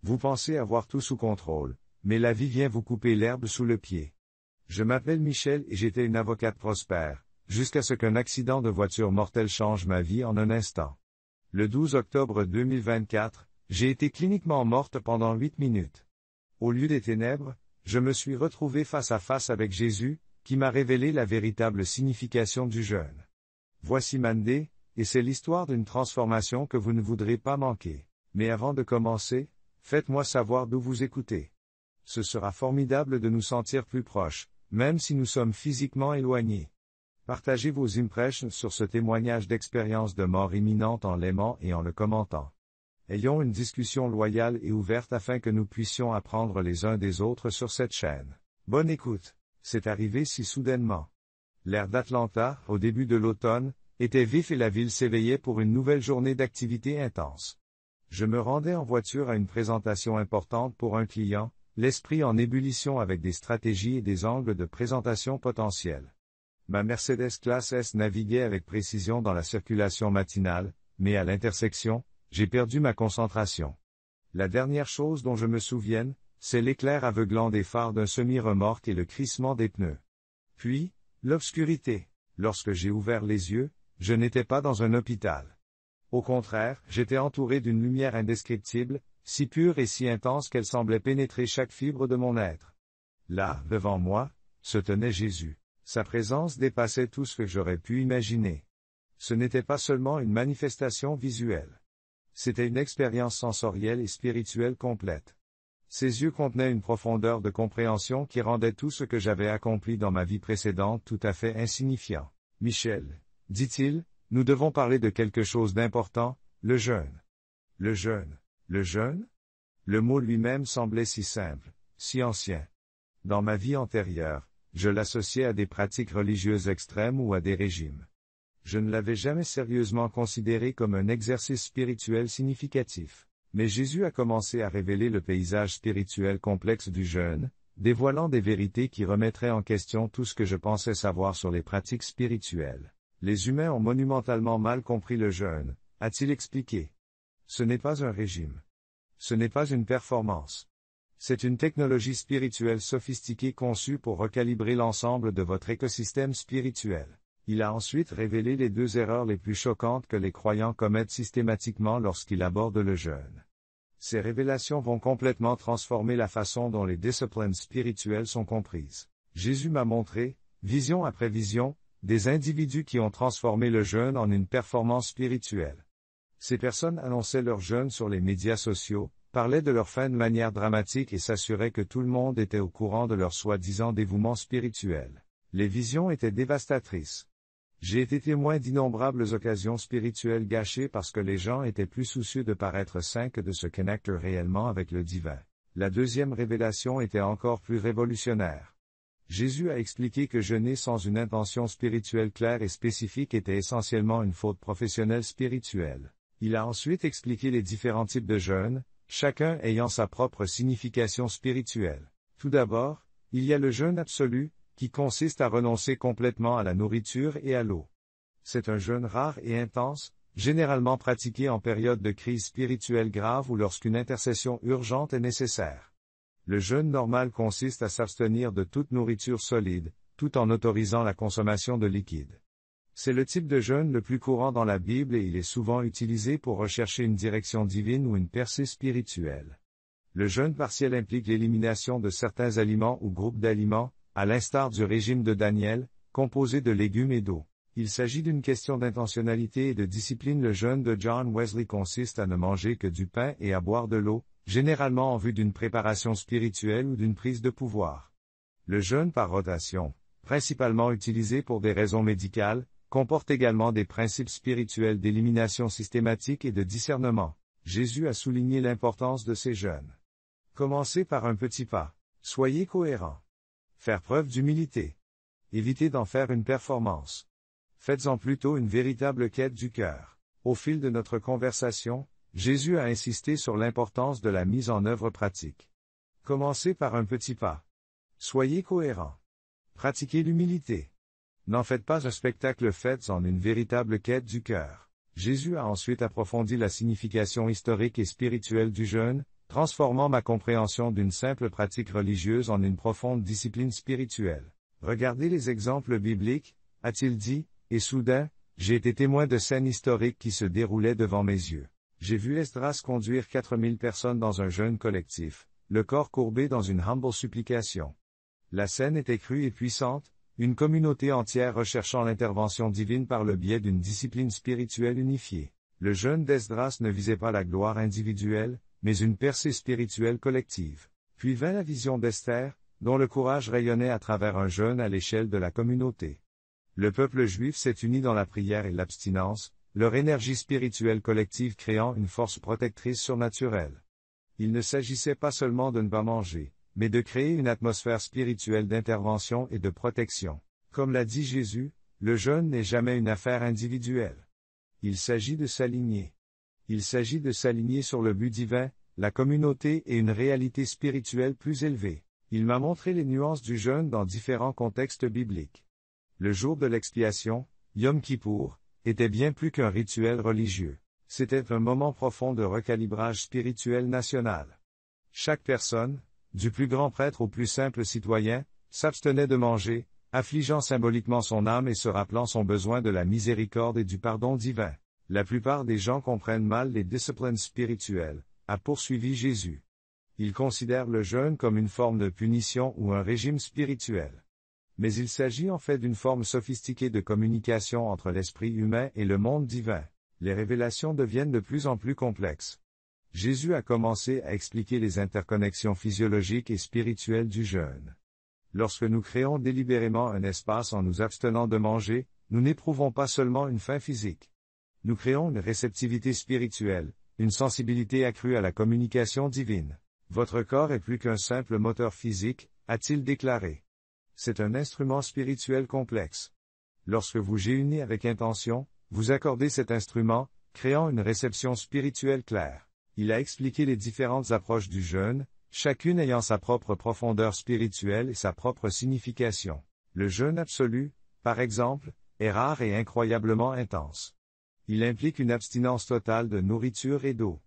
Vous pensez avoir tout sous contrôle, mais la vie vient vous couper l'herbe sous le pied. Je m'appelle Michel et j'étais une avocate prospère, jusqu'à ce qu'un accident de voiture mortel change ma vie en un instant. Le 12 octobre 2024, j'ai été cliniquement morte pendant 8 minutes. Au lieu des ténèbres, je me suis retrouvée face à face avec Jésus, qui m'a révélé la véritable signification du jeûne. Voici Mandé, et c'est l'histoire d'une transformation que vous ne voudrez pas manquer. Mais avant de commencer, faites-moi savoir d'où vous écoutez. Ce sera formidable de nous sentir plus proches, même si nous sommes physiquement éloignés. Partagez vos impressions sur ce témoignage d'expérience de mort imminente en l'aimant et en le commentant. Ayons une discussion loyale et ouverte afin que nous puissions apprendre les uns des autres sur cette chaîne. Bonne écoute. C'est arrivé si soudainement. L'air d'Atlanta, au début de l'automne, était vif et la ville s'éveillait pour une nouvelle journée d'activité intense. Je me rendais en voiture à une présentation importante pour un client, l'esprit en ébullition avec des stratégies et des angles de présentation potentiels. Ma Mercedes Classe S naviguait avec précision dans la circulation matinale, mais à l'intersection, j'ai perdu ma concentration. La dernière chose dont je me souvienne, c'est l'éclair aveuglant des phares d'un semi-remorque et le crissement des pneus. Puis, l'obscurité. Lorsque j'ai ouvert les yeux, je n'étais pas dans un hôpital. Au contraire, j'étais entouré d'une lumière indescriptible, si pure et si intense qu'elle semblait pénétrer chaque fibre de mon être. Là, devant moi, se tenait Jésus. Sa présence dépassait tout ce que j'aurais pu imaginer. Ce n'était pas seulement une manifestation visuelle. C'était une expérience sensorielle et spirituelle complète. Ses yeux contenaient une profondeur de compréhension qui rendait tout ce que j'avais accompli dans ma vie précédente tout à fait insignifiant. Michel, dit-il, nous devons parler de quelque chose d'important, le jeûne. Le jeûne. Le jeûne? Le mot lui-même semblait si simple, si ancien. Dans ma vie antérieure, je l'associais à des pratiques religieuses extrêmes ou à des régimes. Je ne l'avais jamais sérieusement considéré comme un exercice spirituel significatif. Mais Jésus a commencé à révéler le paysage spirituel complexe du jeûne, dévoilant des vérités qui remettraient en question tout ce que je pensais savoir sur les pratiques spirituelles. Les humains ont monumentalement mal compris le jeûne, a-t-il expliqué. Ce n'est pas un régime. Ce n'est pas une performance. C'est une technologie spirituelle sophistiquée conçue pour recalibrer l'ensemble de votre écosystème spirituel. Il a ensuite révélé les 2 erreurs les plus choquantes que les croyants commettent systématiquement lorsqu'ils abordent le jeûne. Ces révélations vont complètement transformer la façon dont les disciplines spirituelles sont comprises. Jésus m'a montré, vision après vision, des individus qui ont transformé le jeûne en une performance spirituelle. Ces personnes annonçaient leur jeûne sur les médias sociaux, parlaient de leur fin de manière dramatique et s'assuraient que tout le monde était au courant de leur soi-disant dévouement spirituel. Les visions étaient dévastatrices. J'ai été témoin d'innombrables occasions spirituelles gâchées parce que les gens étaient plus soucieux de paraître saints que de se connecter réellement avec le divin. La deuxième révélation était encore plus révolutionnaire. Jésus a expliqué que jeûner sans une intention spirituelle claire et spécifique était essentiellement une faute professionnelle spirituelle. Il a ensuite expliqué les différents types de jeûne, chacun ayant sa propre signification spirituelle. Tout d'abord, il y a le jeûne absolu, qui consiste à renoncer complètement à la nourriture et à l'eau. C'est un jeûne rare et intense, généralement pratiqué en période de crise spirituelle grave ou lorsqu'une intercession urgente est nécessaire. Le jeûne normal consiste à s'abstenir de toute nourriture solide, tout en autorisant la consommation de liquides. C'est le type de jeûne le plus courant dans la Bible et il est souvent utilisé pour rechercher une direction divine ou une percée spirituelle. Le jeûne partiel implique l'élimination de certains aliments ou groupes d'aliments, à l'instar du régime de Daniel, composé de légumes et d'eau. Il s'agit d'une question d'intentionnalité et de discipline. Le jeûne de John Wesley consiste à ne manger que du pain et à boire de l'eau, généralement en vue d'une préparation spirituelle ou d'une prise de pouvoir. Le jeûne par rotation, principalement utilisé pour des raisons médicales, comporte également des principes spirituels d'élimination systématique et de discernement. Jésus a souligné l'importance de ces jeûnes. Commencez par un petit pas. Soyez cohérents. Faire preuve d'humilité. Évitez d'en faire une performance. Faites-en plutôt une véritable quête du cœur. Au fil de notre conversation, Jésus a insisté sur l'importance de la mise en œuvre pratique. Commencez par un petit pas. Soyez cohérents. Pratiquez l'humilité. N'en faites pas un spectacle, faites-en une véritable quête du cœur. Jésus a ensuite approfondi la signification historique et spirituelle du jeûne, transformant ma compréhension d'une simple pratique religieuse en une profonde discipline spirituelle. Regardez les exemples bibliques, a-t-il dit, et soudain, j'ai été témoin de scènes historiques qui se déroulaient devant mes yeux. J'ai vu Esdras conduire 4000 personnes dans un jeûne collectif, le corps courbé dans une humble supplication. La scène était crue et puissante, une communauté entière recherchant l'intervention divine par le biais d'une discipline spirituelle unifiée. Le jeûne d'Esdras ne visait pas la gloire individuelle, mais une percée spirituelle collective. Puis vint la vision d'Esther, dont le courage rayonnait à travers un jeûne à l'échelle de la communauté. Le peuple juif s'est uni dans la prière et l'abstinence, leur énergie spirituelle collective créant une force protectrice surnaturelle. Il ne s'agissait pas seulement de ne pas manger, mais de créer une atmosphère spirituelle d'intervention et de protection. Comme l'a dit Jésus, le jeûne n'est jamais une affaire individuelle. Il s'agit de s'aligner. Il s'agit de s'aligner sur le but divin, la communauté et une réalité spirituelle plus élevée. Il m'a montré les nuances du jeûne dans différents contextes bibliques. Le jour de l'expiation, Yom Kippour, était bien plus qu'un rituel religieux. C'était un moment profond de recalibrage spirituel national. Chaque personne, du plus grand prêtre au plus simple citoyen, s'abstenait de manger, affligeant symboliquement son âme et se rappelant son besoin de la miséricorde et du pardon divin. La plupart des gens comprennent mal les disciplines spirituelles, a poursuivi Jésus. Ils considèrent le jeûne comme une forme de punition ou un régime spirituel. Mais il s'agit en fait d'une forme sophistiquée de communication entre l'esprit humain et le monde divin. Les révélations deviennent de plus en plus complexes. Jésus a commencé à expliquer les interconnexions physiologiques et spirituelles du jeûne. Lorsque nous créons délibérément un espace en nous abstenant de manger, nous n'éprouvons pas seulement une faim physique. Nous créons une réceptivité spirituelle, une sensibilité accrue à la communication divine. Votre corps est plus qu'un simple moteur physique, a-t-il déclaré. C'est un instrument spirituel complexe. Lorsque vous jeûnez avec intention, vous accordez cet instrument, créant une réception spirituelle claire. Il a expliqué les différentes approches du jeûne, chacune ayant sa propre profondeur spirituelle et sa propre signification. Le jeûne absolu, par exemple, est rare et incroyablement intense. Il implique une abstinence totale de nourriture et d'eau.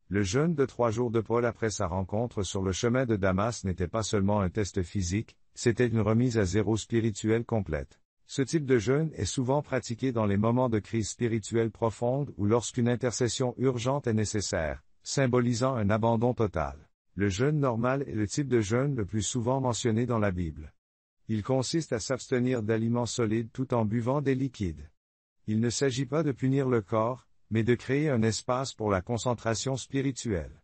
Le jeûne de 3 jours de Paul après sa rencontre sur le chemin de Damas n'était pas seulement un test physique, c'était une remise à zéro spirituelle complète. Ce type de jeûne est souvent pratiqué dans les moments de crise spirituelle profonde ou lorsqu'une intercession urgente est nécessaire, symbolisant un abandon total. Le jeûne normal est le type de jeûne le plus souvent mentionné dans la Bible. Il consiste à s'abstenir d'aliments solides tout en buvant des liquides. Il ne s'agit pas de punir le corps, mais de créer un espace pour la concentration spirituelle.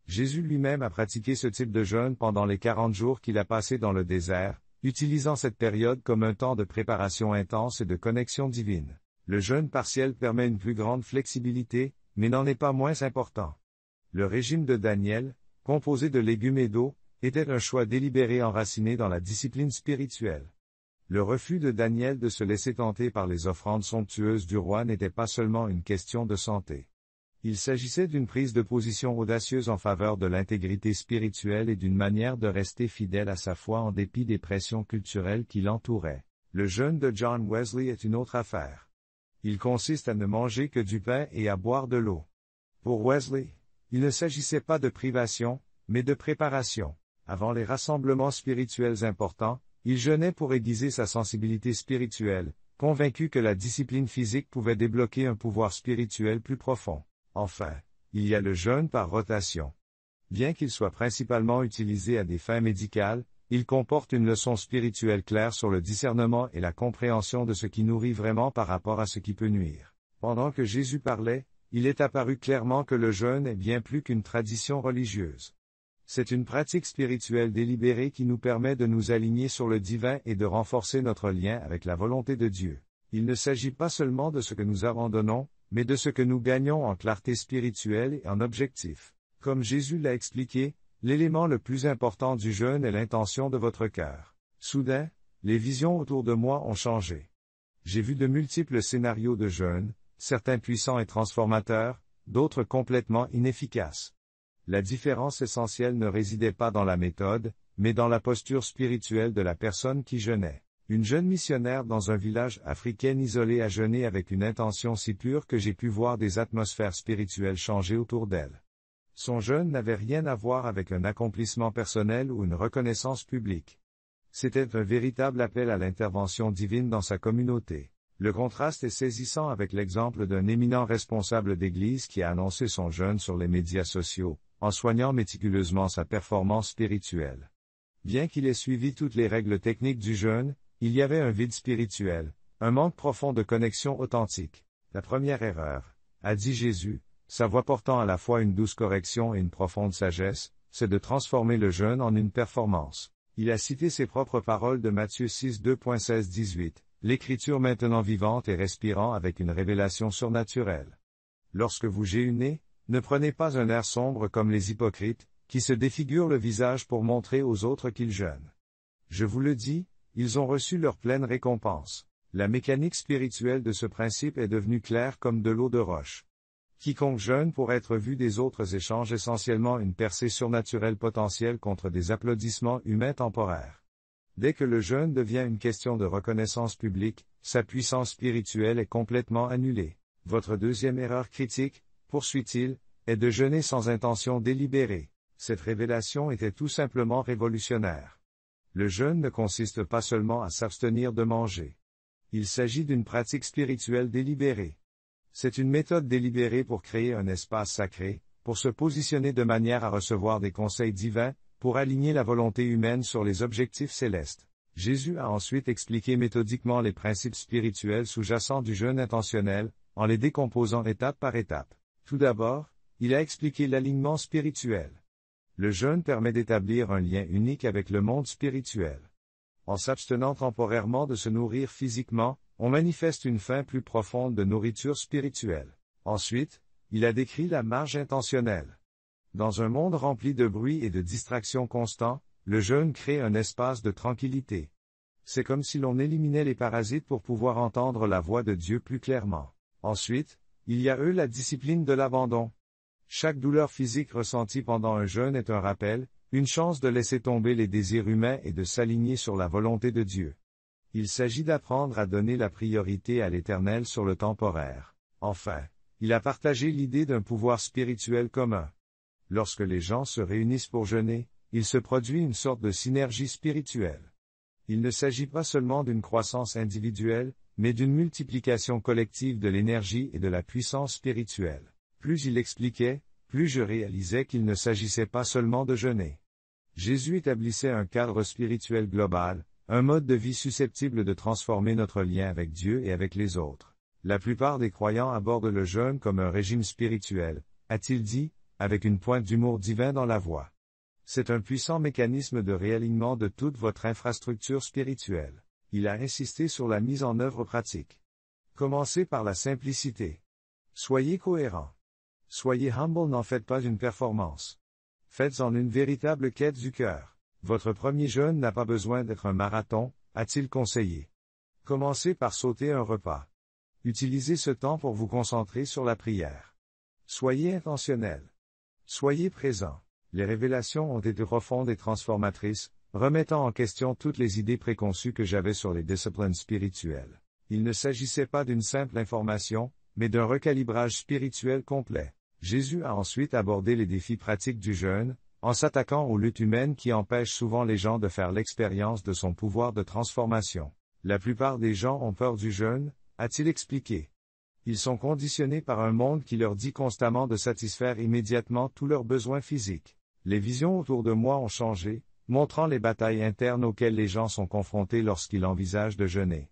Jésus lui-même a pratiqué ce type de jeûne pendant les 40 jours qu'il a passés dans le désert, utilisant cette période comme un temps de préparation intense et de connexion divine. Le jeûne partiel permet une plus grande flexibilité, mais n'en est pas moins important. Le régime de Daniel, composé de légumes et d'eau, était un choix délibéré enraciné dans la discipline spirituelle. Le refus de Daniel de se laisser tenter par les offrandes somptueuses du roi n'était pas seulement une question de santé. Il s'agissait d'une prise de position audacieuse en faveur de l'intégrité spirituelle et d'une manière de rester fidèle à sa foi en dépit des pressions culturelles qui l'entouraient. Le jeûne de John Wesley est une autre affaire. Il consiste à ne manger que du pain et à boire de l'eau. Pour Wesley, il ne s'agissait pas de privation, mais de préparation. Avant les rassemblements spirituels importants, il jeûnait pour aiguiser sa sensibilité spirituelle, convaincu que la discipline physique pouvait débloquer un pouvoir spirituel plus profond. Enfin, il y a le jeûne par rotation. Bien qu'il soit principalement utilisé à des fins médicales, il comporte une leçon spirituelle claire sur le discernement et la compréhension de ce qui nourrit vraiment par rapport à ce qui peut nuire. Pendant que Jésus parlait, il est apparu clairement que le jeûne est bien plus qu'une tradition religieuse. C'est une pratique spirituelle délibérée qui nous permet de nous aligner sur le divin et de renforcer notre lien avec la volonté de Dieu. Il ne s'agit pas seulement de ce que nous abandonnons, mais de ce que nous gagnons en clarté spirituelle et en objectif. Comme Jésus l'a expliqué, l'élément le plus important du jeûne est l'intention de votre cœur. Soudain, les visions autour de moi ont changé. J'ai vu de multiples scénarios de jeûne, certains puissants et transformateurs, d'autres complètement inefficaces. La différence essentielle ne résidait pas dans la méthode, mais dans la posture spirituelle de la personne qui jeûnait. Une jeune missionnaire dans un village africain isolé a jeûné avec une intention si pure que j'ai pu voir des atmosphères spirituelles changer autour d'elle. Son jeûne n'avait rien à voir avec un accomplissement personnel ou une reconnaissance publique. C'était un véritable appel à l'intervention divine dans sa communauté. Le contraste est saisissant avec l'exemple d'un éminent responsable d'église qui a annoncé son jeûne sur les médias sociaux, en soignant méticuleusement sa performance spirituelle. Bien qu'il ait suivi toutes les règles techniques du jeûne, il y avait un vide spirituel, un manque profond de connexion authentique. La première erreur, a dit Jésus, sa voix portant à la fois une douce correction et une profonde sagesse, c'est de transformer le jeûne en une performance. Il a cité ses propres paroles de Matthieu 6 2.16-18, l'écriture maintenant vivante et respirant avec une révélation surnaturelle. Lorsque vous jeûnez, ne prenez pas un air sombre comme les hypocrites, qui se défigurent le visage pour montrer aux autres qu'ils jeûnent. Je vous le dis, ils ont reçu leur pleine récompense. La mécanique spirituelle de ce principe est devenue claire comme de l'eau de roche. Quiconque jeûne pour être vu des autres échange essentiellement une percée surnaturelle potentielle contre des applaudissements humains temporaires. Dès que le jeûne devient une question de reconnaissance publique, sa puissance spirituelle est complètement annulée. Votre deuxième erreur critique, poursuit-il, est de jeûner sans intention délibérée. Cette révélation était tout simplement révolutionnaire. Le jeûne ne consiste pas seulement à s'abstenir de manger. Il s'agit d'une pratique spirituelle délibérée. C'est une méthode délibérée pour créer un espace sacré, pour se positionner de manière à recevoir des conseils divins, pour aligner la volonté humaine sur les objectifs célestes. Jésus a ensuite expliqué méthodiquement les principes spirituels sous-jacents du jeûne intentionnel, en les décomposant étape par étape. Tout d'abord, il a expliqué l'alignement spirituel. Le jeûne permet d'établir un lien unique avec le monde spirituel. En s'abstenant temporairement de se nourrir physiquement, on manifeste une faim plus profonde de nourriture spirituelle. Ensuite, il a décrit la marche intentionnelle. Dans un monde rempli de bruit et de distractions constants, le jeûne crée un espace de tranquillité. C'est comme si l'on éliminait les parasites pour pouvoir entendre la voix de Dieu plus clairement. Ensuite, il y a la discipline de l'abandon. Chaque douleur physique ressentie pendant un jeûne est un rappel, une chance de laisser tomber les désirs humains et de s'aligner sur la volonté de Dieu. Il s'agit d'apprendre à donner la priorité à l'Éternel sur le temporaire. Enfin, il a partagé l'idée d'un pouvoir spirituel commun. Lorsque les gens se réunissent pour jeûner, il se produit une sorte de synergie spirituelle. Il ne s'agit pas seulement d'une croissance individuelle, mais d'une multiplication collective de l'énergie et de la puissance spirituelle. Plus il expliquait, plus je réalisais qu'il ne s'agissait pas seulement de jeûner. Jésus établissait un cadre spirituel global, un mode de vie susceptible de transformer notre lien avec Dieu et avec les autres. La plupart des croyants abordent le jeûne comme un régime spirituel, a-t-il dit, avec une pointe d'humour divin dans la voix. C'est un puissant mécanisme de réalignement de toute votre infrastructure spirituelle. Il a insisté sur la mise en œuvre pratique. Commencez par la simplicité. Soyez cohérent. Soyez humble, n'en faites pas une performance. Faites-en une véritable quête du cœur. Votre premier jeûne n'a pas besoin d'être un marathon, a-t-il conseillé. Commencez par sauter un repas. Utilisez ce temps pour vous concentrer sur la prière. Soyez intentionnel. Soyez présent. Les révélations ont été profondes et transformatrices, remettant en question toutes les idées préconçues que j'avais sur les disciplines spirituelles. Il ne s'agissait pas d'une simple information, mais d'un recalibrage spirituel complet. Jésus a ensuite abordé les défis pratiques du jeûne, en s'attaquant aux luttes humaines qui empêchent souvent les gens de faire l'expérience de son pouvoir de transformation. La plupart des gens ont peur du jeûne, a-t-il expliqué. Ils sont conditionnés par un monde qui leur dit constamment de satisfaire immédiatement tous leurs besoins physiques. Les visions autour de moi ont changé, montrant les batailles internes auxquelles les gens sont confrontés lorsqu'ils envisagent de jeûner.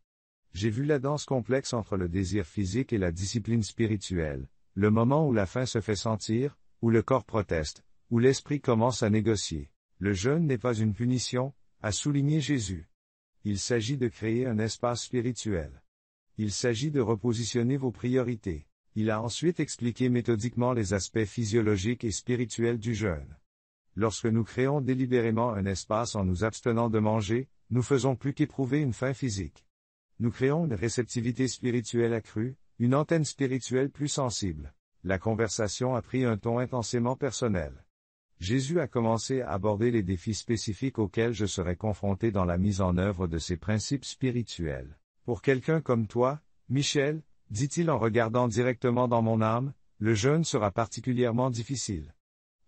J'ai vu la danse complexe entre le désir physique et la discipline spirituelle, le moment où la faim se fait sentir, où le corps proteste, où l'esprit commence à négocier. Le jeûne n'est pas une punition, a souligné Jésus. Il s'agit de créer un espace spirituel. Il s'agit de repositionner vos priorités. Il a ensuite expliqué méthodiquement les aspects physiologiques et spirituels du jeûne. Lorsque nous créons délibérément un espace en nous abstenant de manger, nous faisons plus qu'éprouver une faim physique. Nous créons une réceptivité spirituelle accrue, une antenne spirituelle plus sensible. La conversation a pris un ton intensément personnel. Jésus a commencé à aborder les défis spécifiques auxquels je serai confronté dans la mise en œuvre de ces principes spirituels. Pour quelqu'un comme toi, Michel, dit-il en regardant directement dans mon âme, le jeûne sera particulièrement difficile.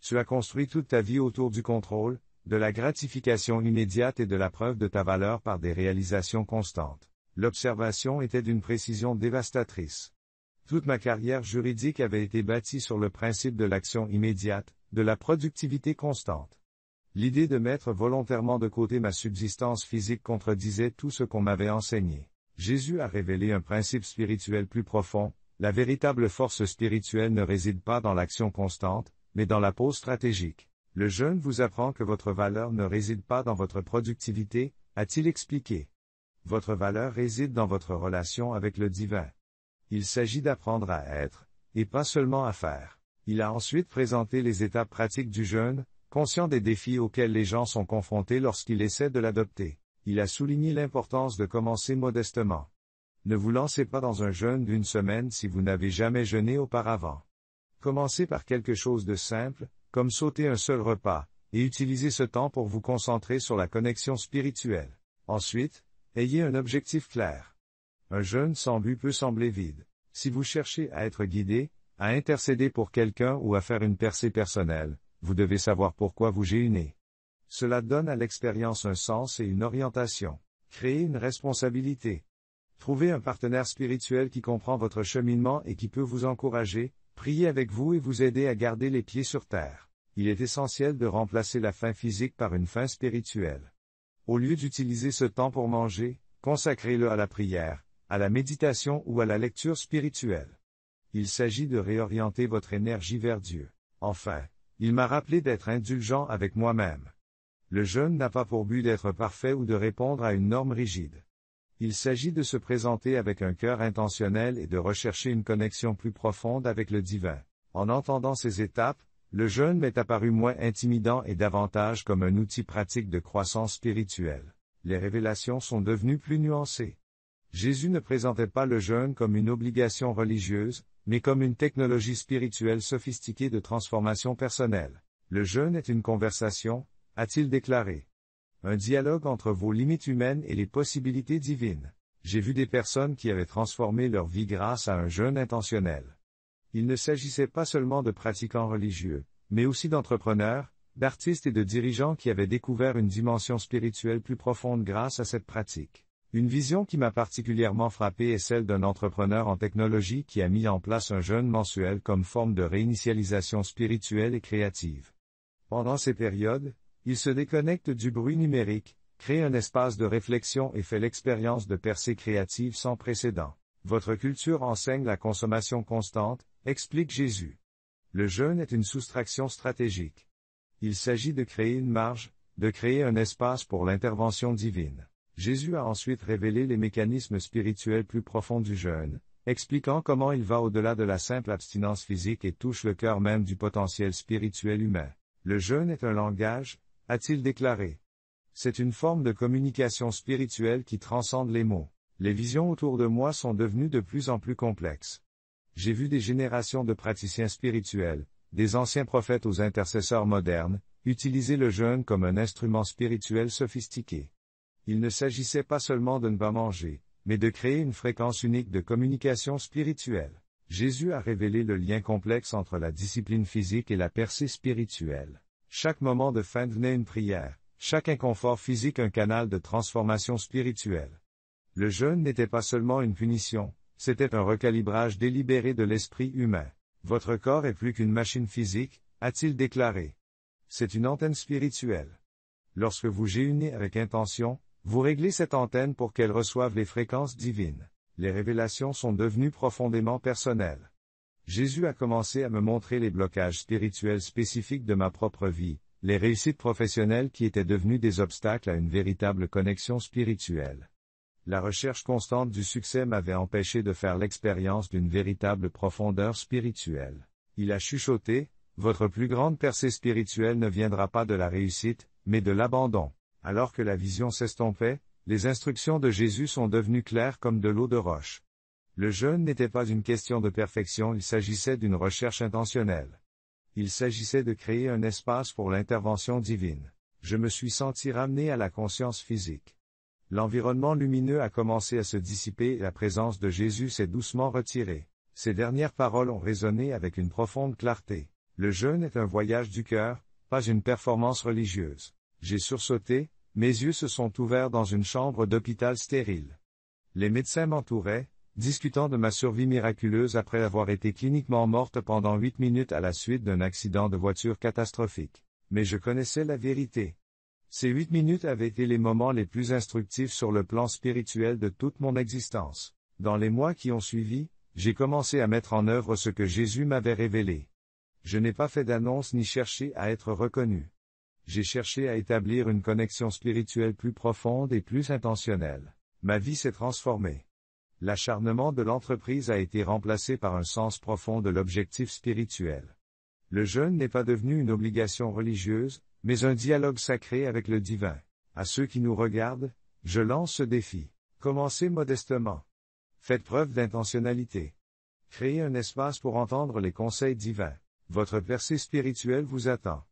Tu as construit toute ta vie autour du contrôle, de la gratification immédiate et de la preuve de ta valeur par des réalisations constantes. L'observation était d'une précision dévastatrice. Toute ma carrière juridique avait été bâtie sur le principe de l'action immédiate, de la productivité constante. L'idée de mettre volontairement de côté ma subsistance physique contredisait tout ce qu'on m'avait enseigné. Jésus a révélé un principe spirituel plus profond. La véritable force spirituelle ne réside pas dans l'action constante, mais dans la pause stratégique. Le jeûne vous apprend que votre valeur ne réside pas dans votre productivité, a-t-il expliqué. Votre valeur réside dans votre relation avec le divin. Il s'agit d'apprendre à être, et pas seulement à faire. Il a ensuite présenté les étapes pratiques du jeûne, conscient des défis auxquels les gens sont confrontés lorsqu'ils essaient de l'adopter. Il a souligné l'importance de commencer modestement. Ne vous lancez pas dans un jeûne d'une semaine si vous n'avez jamais jeûné auparavant. Commencez par quelque chose de simple, comme sauter un seul repas, et utilisez ce temps pour vous concentrer sur la connexion spirituelle. Ensuite, ayez un objectif clair. Un jeûne sans but peut sembler vide. Si vous cherchez à être guidé, à intercéder pour quelqu'un ou à faire une percée personnelle, vous devez savoir pourquoi vous jeûnez. Cela donne à l'expérience un sens et une orientation. Créez une responsabilité. Trouvez un partenaire spirituel qui comprend votre cheminement et qui peut vous encourager, prier avec vous et vous aider à garder les pieds sur terre. Il est essentiel de remplacer la faim physique par une faim spirituelle. Au lieu d'utiliser ce temps pour manger, consacrez-le à la prière, à la méditation ou à la lecture spirituelle. Il s'agit de réorienter votre énergie vers Dieu. Enfin, il m'a rappelé d'être indulgent avec moi-même. Le jeûne n'a pas pour but d'être parfait ou de répondre à une norme rigide. Il s'agit de se présenter avec un cœur intentionnel et de rechercher une connexion plus profonde avec le divin. En entendant ces étapes, le jeûne m'est apparu moins intimidant et davantage comme un outil pratique de croissance spirituelle. Les révélations sont devenues plus nuancées. Jésus ne présentait pas le jeûne comme une obligation religieuse, mais comme une technologie spirituelle sophistiquée de transformation personnelle. Le jeûne est une conversation, a-t-il déclaré. Un dialogue entre vos limites humaines et les possibilités divines. J'ai vu des personnes qui avaient transformé leur vie grâce à un jeûne intentionnel. Il ne s'agissait pas seulement de pratiquants religieux, mais aussi d'entrepreneurs, d'artistes et de dirigeants qui avaient découvert une dimension spirituelle plus profonde grâce à cette pratique. Une vision qui m'a particulièrement frappé est celle d'un entrepreneur en technologie qui a mis en place un jeûne mensuel comme forme de réinitialisation spirituelle et créative. Pendant ces périodes, il se déconnecte du bruit numérique, crée un espace de réflexion et fait l'expérience de percées créatives sans précédent. Votre culture enseigne la consommation constante, explique Jésus. Le jeûne est une soustraction stratégique. Il s'agit de créer une marge, de créer un espace pour l'intervention divine. Jésus a ensuite révélé les mécanismes spirituels plus profonds du jeûne, expliquant comment il va au-delà de la simple abstinence physique et touche le cœur même du potentiel spirituel humain. Le jeûne est un langage, a-t-il déclaré. C'est une forme de communication spirituelle qui transcende les mots. Les visions autour de moi sont devenues de plus en plus complexes. J'ai vu des générations de praticiens spirituels, des anciens prophètes aux intercesseurs modernes, utiliser le jeûne comme un instrument spirituel sophistiqué. Il ne s'agissait pas seulement de ne pas manger, mais de créer une fréquence unique de communication spirituelle. Jésus a révélé le lien complexe entre la discipline physique et la percée spirituelle. Chaque moment de faim devenait une prière, chaque inconfort physique un canal de transformation spirituelle. Le jeûne n'était pas seulement une punition, c'était un recalibrage délibéré de l'esprit humain. Votre corps est plus qu'une machine physique, a-t-il déclaré. C'est une antenne spirituelle. Lorsque vous jeûnez avec intention, vous réglez cette antenne pour qu'elle reçoive les fréquences divines. Les révélations sont devenues profondément personnelles. Jésus a commencé à me montrer les blocages spirituels spécifiques de ma propre vie, les réussites professionnelles qui étaient devenues des obstacles à une véritable connexion spirituelle. La recherche constante du succès m'avait empêché de faire l'expérience d'une véritable profondeur spirituelle. Il a chuchoté, votre plus grande percée spirituelle ne viendra pas de la réussite, mais de l'abandon. Alors que la vision s'estompait, les instructions de Jésus sont devenues claires comme de l'eau de roche. Le jeûne n'était pas une question de perfection, il s'agissait d'une recherche intentionnelle. Il s'agissait de créer un espace pour l'intervention divine. Je me suis senti ramené à la conscience physique. L'environnement lumineux a commencé à se dissiper et la présence de Jésus s'est doucement retirée. Ses dernières paroles ont résonné avec une profonde clarté. Le jeûne est un voyage du cœur, pas une performance religieuse. J'ai sursauté, mes yeux se sont ouverts dans une chambre d'hôpital stérile. Les médecins m'entouraient, discutant de ma survie miraculeuse après avoir été cliniquement morte pendant 8 minutes à la suite d'un accident de voiture catastrophique. Mais je connaissais la vérité. Ces 8 minutes avaient été les moments les plus instructifs sur le plan spirituel de toute mon existence. Dans les mois qui ont suivi, j'ai commencé à mettre en œuvre ce que Jésus m'avait révélé. Je n'ai pas fait d'annonce ni cherché à être reconnu. J'ai cherché à établir une connexion spirituelle plus profonde et plus intentionnelle. Ma vie s'est transformée. L'acharnement de l'entreprise a été remplacé par un sens profond de l'objectif spirituel. Le jeûne n'est pas devenu une obligation religieuse, mais un dialogue sacré avec le divin. À ceux qui nous regardent, je lance ce défi. Commencez modestement. Faites preuve d'intentionnalité. Créez un espace pour entendre les conseils divins. Votre percée spirituelle vous attend.